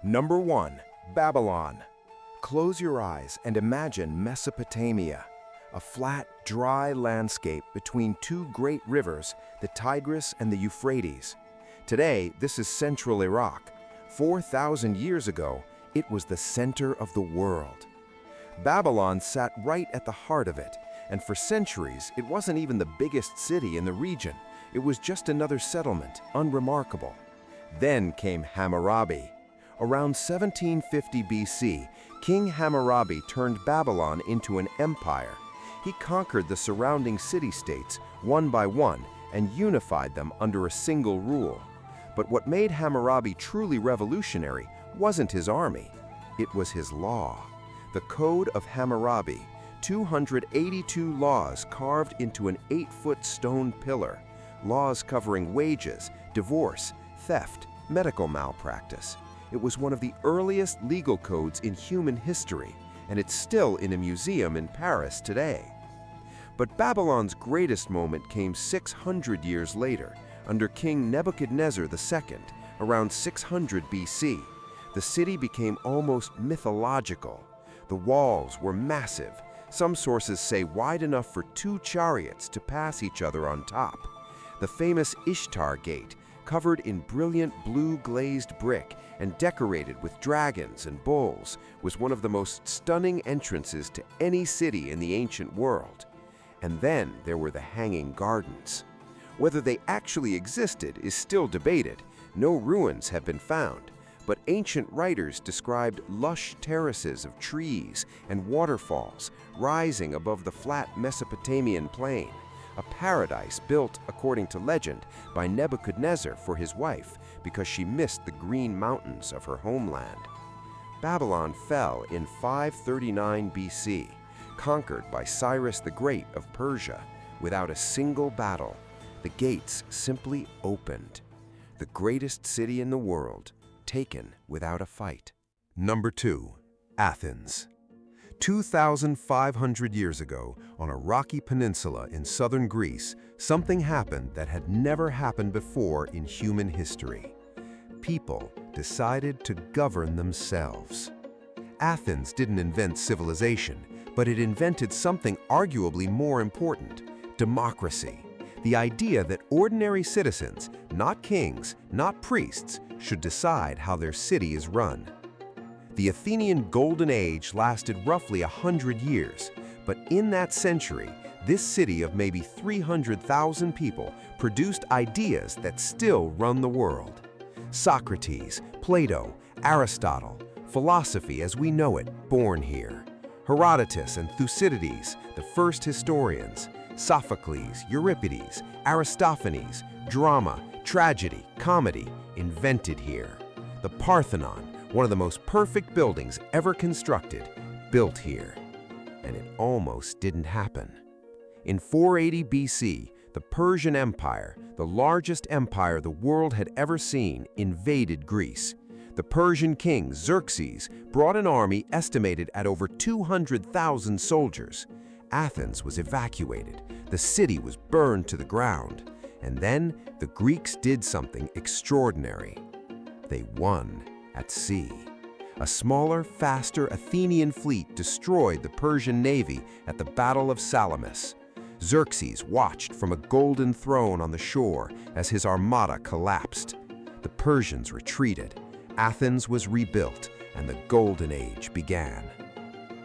Number 1. Babylon. Close your eyes and imagine Mesopotamia, a flat, dry landscape between two great rivers, the Tigris and the Euphrates. Today, this is central Iraq. 4,000 years ago, it was the center of the world. Babylon sat right at the heart of it, and for centuries, it wasn't even the biggest city in the region. It was just another settlement, unremarkable. Then came Hammurabi. Around 1750 BC, King Hammurabi turned Babylon into an empire. He conquered the surrounding city-states one by one and unified them under a single rule. But what made Hammurabi truly revolutionary wasn't his army. It was his law. The Code of Hammurabi, 282 laws carved into an 8-foot stone pillar, laws covering wages, divorce, theft, medical malpractice. It was one of the earliest legal codes in human history, and it's still in a museum in Paris today. But Babylon's greatest moment came 600 years later, under King Nebuchadnezzar II, around 600 BC. The city became almost mythological. The walls were massive, some sources say wide enough for 2 chariots to pass each other on top. The famous Ishtar Gate, covered in brilliant blue glazed brick and decorated with dragons and bulls, was one of the most stunning entrances to any city in the ancient world. And then there were the Hanging Gardens. Whether they actually existed is still debated. No ruins have been found, but ancient writers described lush terraces of trees and waterfalls rising above the flat Mesopotamian plain, a paradise built, according to legend, by Nebuchadnezzar for his wife because she missed the green mountains of her homeland. Babylon fell in 539 BC, conquered by Cyrus the Great of Persia. Without a single battle, the gates simply opened. The greatest city in the world, taken without a fight. Number 2. Athens. 2,500 years ago, on a rocky peninsula in southern Greece, something happened that had never happened before in human history. People decided to govern themselves. Athens didn't invent civilization, but it invented something arguably more important: democracy. The idea that ordinary citizens, not kings, not priests, should decide how their city is run. The Athenian Golden Age lasted roughly 100 years, but in that century, this city of maybe 300,000 people produced ideas that still run the world. Socrates, Plato, Aristotle, philosophy as we know it, born here. Herodotus and Thucydides, the first historians. Sophocles, Euripides, Aristophanes, drama, tragedy, comedy, invented here. The Parthenon, one of the most perfect buildings ever constructed, built here. And it almost didn't happen. In 480 BC, the Persian Empire, the largest empire the world had ever seen, invaded Greece. The Persian king Xerxes brought an army estimated at over 200,000 soldiers. Athens was evacuated, the city was burned to the ground, and then the Greeks did something extraordinary. They won at sea. A smaller, faster Athenian fleet destroyed the Persian navy at the Battle of Salamis. Xerxes watched from a golden throne on the shore as his armada collapsed. The Persians retreated, Athens was rebuilt, and the Golden Age began.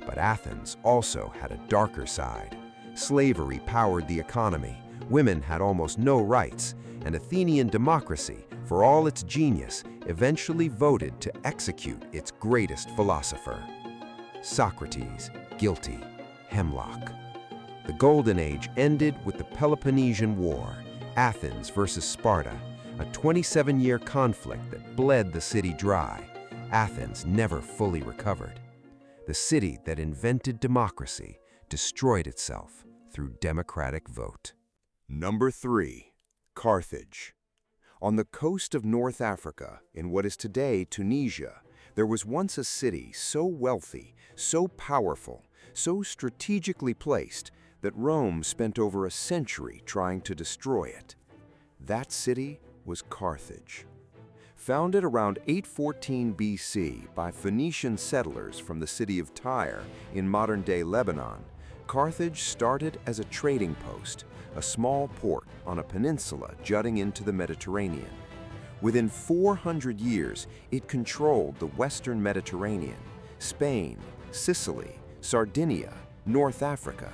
But Athens also had a darker side. Slavery powered the economy, women had almost no rights, and Athenian democracy, for all its genius, eventually voted to execute its greatest philosopher. Socrates, guilty, hemlock. The Golden Age ended with the Peloponnesian War, Athens versus Sparta, a 27-year conflict that bled the city dry. Athens never fully recovered. The city that invented democracy destroyed itself through democratic vote. Number 3. Carthage. On the coast of North Africa, in what is today Tunisia, there was once a city so wealthy, so powerful, so strategically placed that Rome spent over a century trying to destroy it. That city was Carthage. Founded around 814 BC by Phoenician settlers from the city of Tyre in modern-day Lebanon, Carthage started as a trading post, a small port on a peninsula jutting into the Mediterranean. Within 400 years, it controlled the western Mediterranean, Spain, Sicily, Sardinia, North Africa.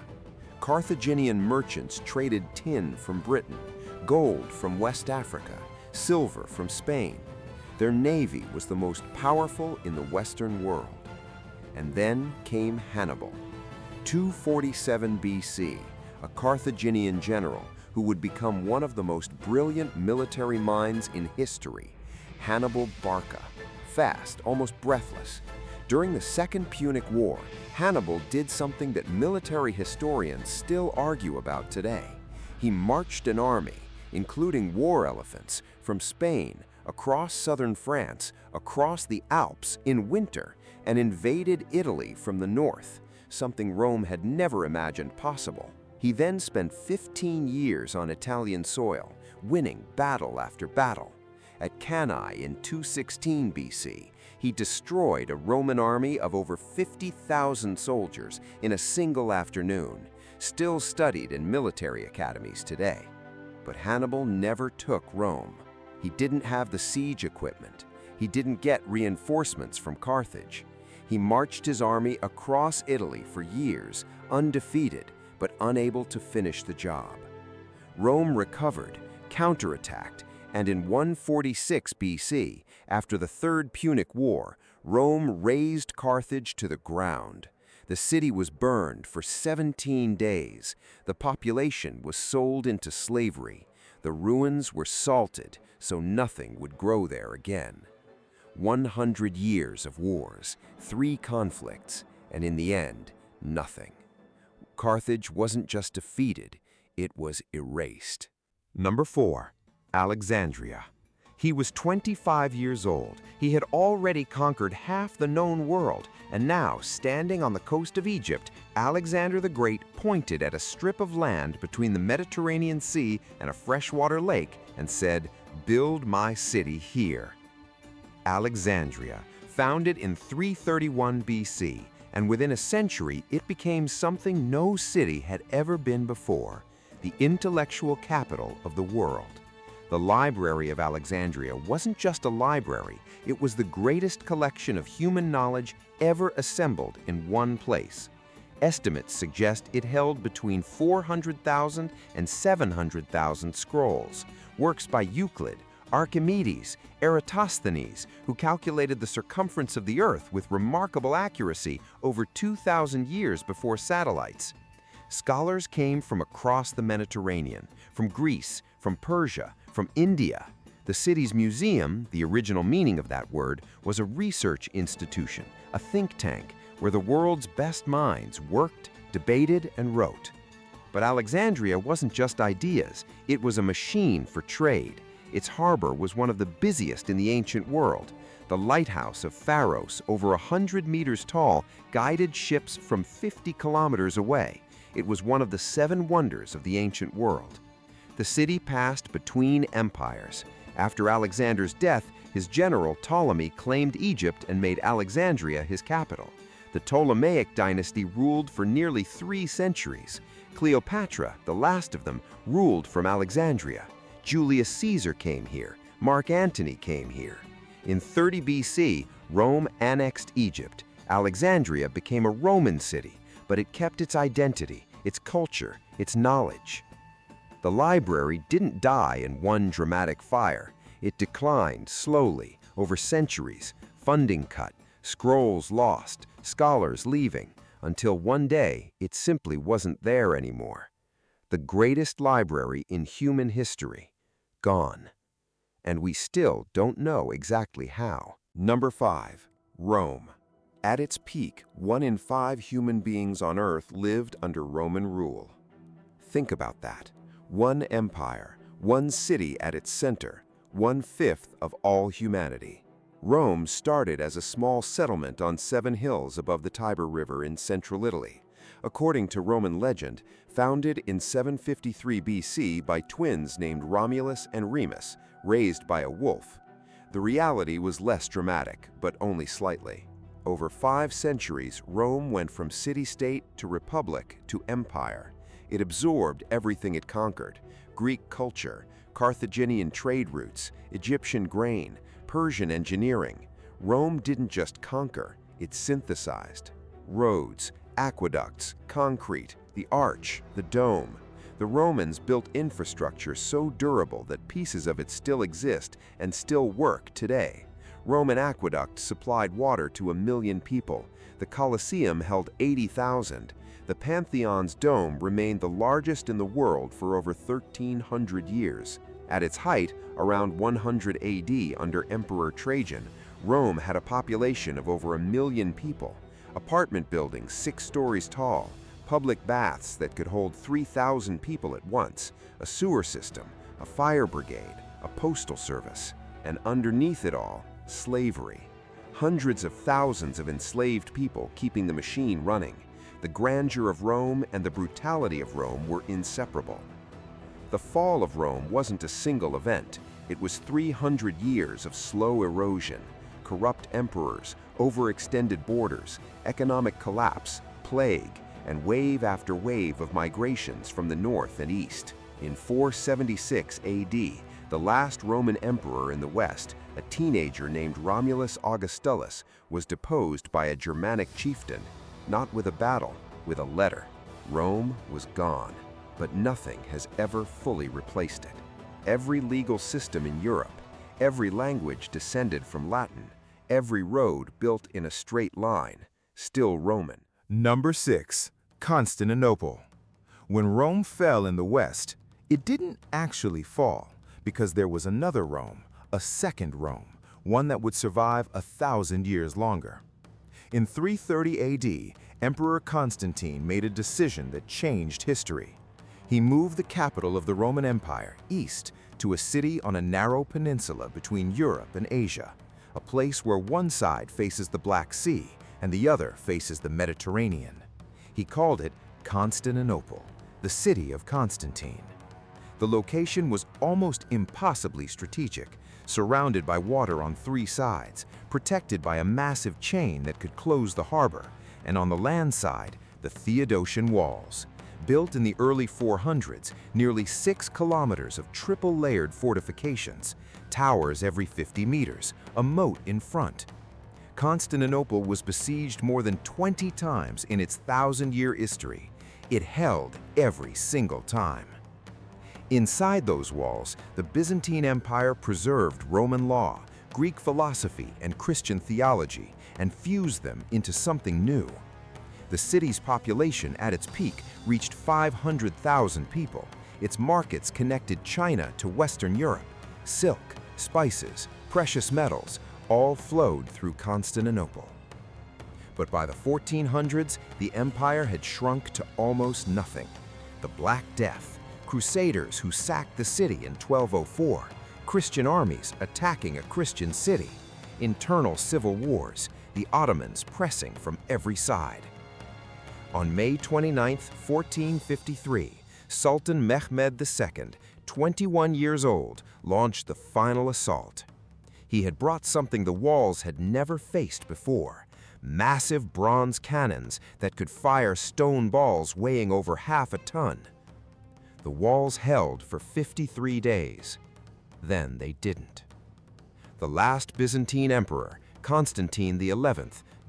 Carthaginian merchants traded tin from Britain, gold from West Africa, silver from Spain. Their navy was the most powerful in the Western world. And then came Hannibal. 247 BC, a Carthaginian general who would become one of the most brilliant military minds in history. Hannibal Barca, fast, almost breathless. During the Second Punic War, Hannibal did something that military historians still argue about today. He marched an army, including war elephants, from Spain, across southern France, across the Alps in winter, and invaded Italy from the north, something Rome had never imagined possible. He then spent 15 years on Italian soil, winning battle after battle. At Cannae in 216 BC, he destroyed a Roman army of over 50,000 soldiers in a single afternoon, still studied in military academies today. But Hannibal never took Rome. He didn't have the siege equipment. He didn't get reinforcements from Carthage. He marched his army across Italy for years, undefeated, but unable to finish the job. Rome recovered, counterattacked, and in 146 BC, after the Third Punic War, Rome razed Carthage to the ground. The city was burned for 17 days. The population was sold into slavery. The ruins were salted, so nothing would grow there again. 100 years of wars, 3 conflicts, and in the end, nothing. Carthage wasn't just defeated, it was erased. Number 4. Alexandria. He was 25 years old. He had already conquered half the known world, and now, standing on the coast of Egypt, Alexander the Great pointed at a strip of land between the Mediterranean Sea and a freshwater lake and said, "Build my city here." Alexandria, founded in 331 BC, and within a century it became something no city had ever been before, the intellectual capital of the world. The Library of Alexandria wasn't just a library, it was the greatest collection of human knowledge ever assembled in one place. Estimates suggest it held between 400,000 and 700,000 scrolls, works by Euclid, Archimedes, Eratosthenes, who calculated the circumference of the Earth with remarkable accuracy over 2,000 years before satellites. Scholars came from across the Mediterranean, from Greece, from Persia, from India. The city's museum, the original meaning of that word, was a research institution, a think tank, where the world's best minds worked, debated, and wrote. But Alexandria wasn't just ideas, it was a machine for trade. Its harbor was one of the busiest in the ancient world. The lighthouse of Pharos, over 100 meters tall, guided ships from 50 kilometers away. It was one of the 7 wonders of the ancient world. The city passed between empires. After Alexander's death, his general Ptolemy claimed Egypt and made Alexandria his capital. The Ptolemaic dynasty ruled for nearly 3 centuries. Cleopatra, the last of them, ruled from Alexandria. Julius Caesar came here. Mark Antony came here. In 30 BC, Rome annexed Egypt. Alexandria became a Roman city, but it kept its identity, its culture, its knowledge. The library didn't die in one dramatic fire. It declined slowly over centuries, funding cut, scrolls lost, scholars leaving, until one day it simply wasn't there anymore. The greatest library in human history, gone. And we still don't know exactly how. Number 5. Rome. At its peak, 1 in 5 human beings on Earth lived under Roman rule. Think about that. 1 empire, 1 city at its center, 1/5 of all humanity. Rome started as a small settlement on 7 hills above the Tiber River in central Italy. According to Roman legend, founded in 753 BC by twins named Romulus and Remus, raised by a wolf. The reality was less dramatic, but only slightly. Over 5 centuries, Rome went from city-state to republic to empire. It absorbed everything it conquered: Greek culture, Carthaginian trade routes, Egyptian grain, Persian engineering. Rome didn't just conquer, it synthesized. Roads, aqueducts, concrete, the arch, the dome. The Romans built infrastructure so durable that pieces of it still exist and still work today. Roman aqueducts supplied water to 1 million people. The Colosseum held 80,000. The Pantheon's dome remained the largest in the world for over 1,300 years. At its height, around 100 AD under Emperor Trajan, Rome had a population of over 1 million people. Apartment buildings 6 stories tall, public baths that could hold 3,000 people at once, a sewer system, a fire brigade, a postal service, and underneath it all, slavery. Hundreds of thousands of enslaved people keeping the machine running. The grandeur of Rome and the brutality of Rome were inseparable. The fall of Rome wasn't a single event. It was 300 years of slow erosion, corrupt emperors, overextended borders, economic collapse, plague, and wave after wave of migrations from the north and east. In 476 AD, the last Roman emperor in the West, a teenager named Romulus Augustulus, was deposed by a Germanic chieftain, not with a battle, with a letter. Rome was gone, but nothing has ever fully replaced it. Every legal system in Europe, every language descended from Latin, every road built in a straight line, still Roman. Number 6. Constantinople. When Rome fell in the West, it didn't actually fall, because there was another Rome, a second Rome, one that would survive 1,000 years longer. In 330 AD, Emperor Constantine made a decision that changed history. He moved the capital of the Roman Empire east to a city on a narrow peninsula between Europe and Asia, a place where one side faces the Black Sea and the other faces the Mediterranean. He called it Constantinople, the city of Constantine. The location was almost impossibly strategic, surrounded by water on 3 sides, protected by a massive chain that could close the harbor, and on the land side, the Theodosian walls. Built in the early 400s, nearly 6 kilometers of triple-layered fortifications, towers every 50 meters, a moat in front. Constantinople was besieged more than 20 times in its 1,000-year history. It held every single time. Inside those walls, the Byzantine Empire preserved Roman law, Greek philosophy, and Christian theology, and fused them into something new. The city's population at its peak reached 500,000 people. Its markets connected China to Western Europe. Silk, spices, precious metals, all flowed through Constantinople. But by the 1400s, the empire had shrunk to almost nothing. The Black Death, crusaders who sacked the city in 1204, Christian armies attacking a Christian city, internal civil wars, the Ottomans pressing from every side. On May 29, 1453, Sultan Mehmed II, 21 years old, launched the final assault. He had brought something the walls had never faced before: massive bronze cannons that could fire stone balls weighing over half a ton. The walls held for 53 days. Then they didn't. The last Byzantine emperor, Constantine XI,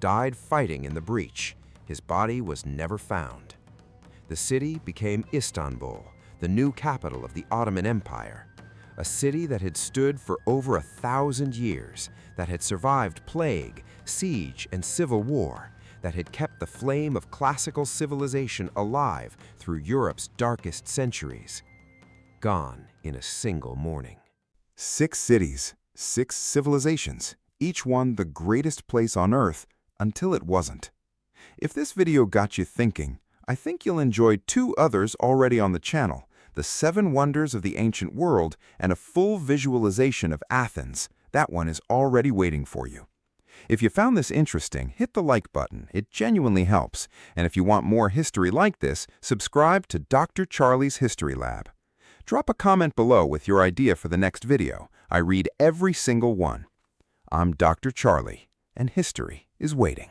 died fighting in the breach. His body was never found. The city became Istanbul, the new capital of the Ottoman Empire. A city that had stood for over 1,000 years, that had survived plague, siege, and civil war, that had kept the flame of classical civilization alive through Europe's darkest centuries. Gone in a single morning. 6 cities, 6 civilizations, each one the greatest place on Earth until it wasn't. If this video got you thinking, I think you'll enjoy 2 others already on the channel: the 7 Wonders of the Ancient World and a full visualization of Athens. That one is already waiting for you. If you found this interesting, hit the like button. It genuinely helps. And if you want more history like this, subscribe to Dr. Charlie's History Lab. Drop a comment below with your idea for the next video. I read every single one. I'm Dr. Charlie, and history is waiting.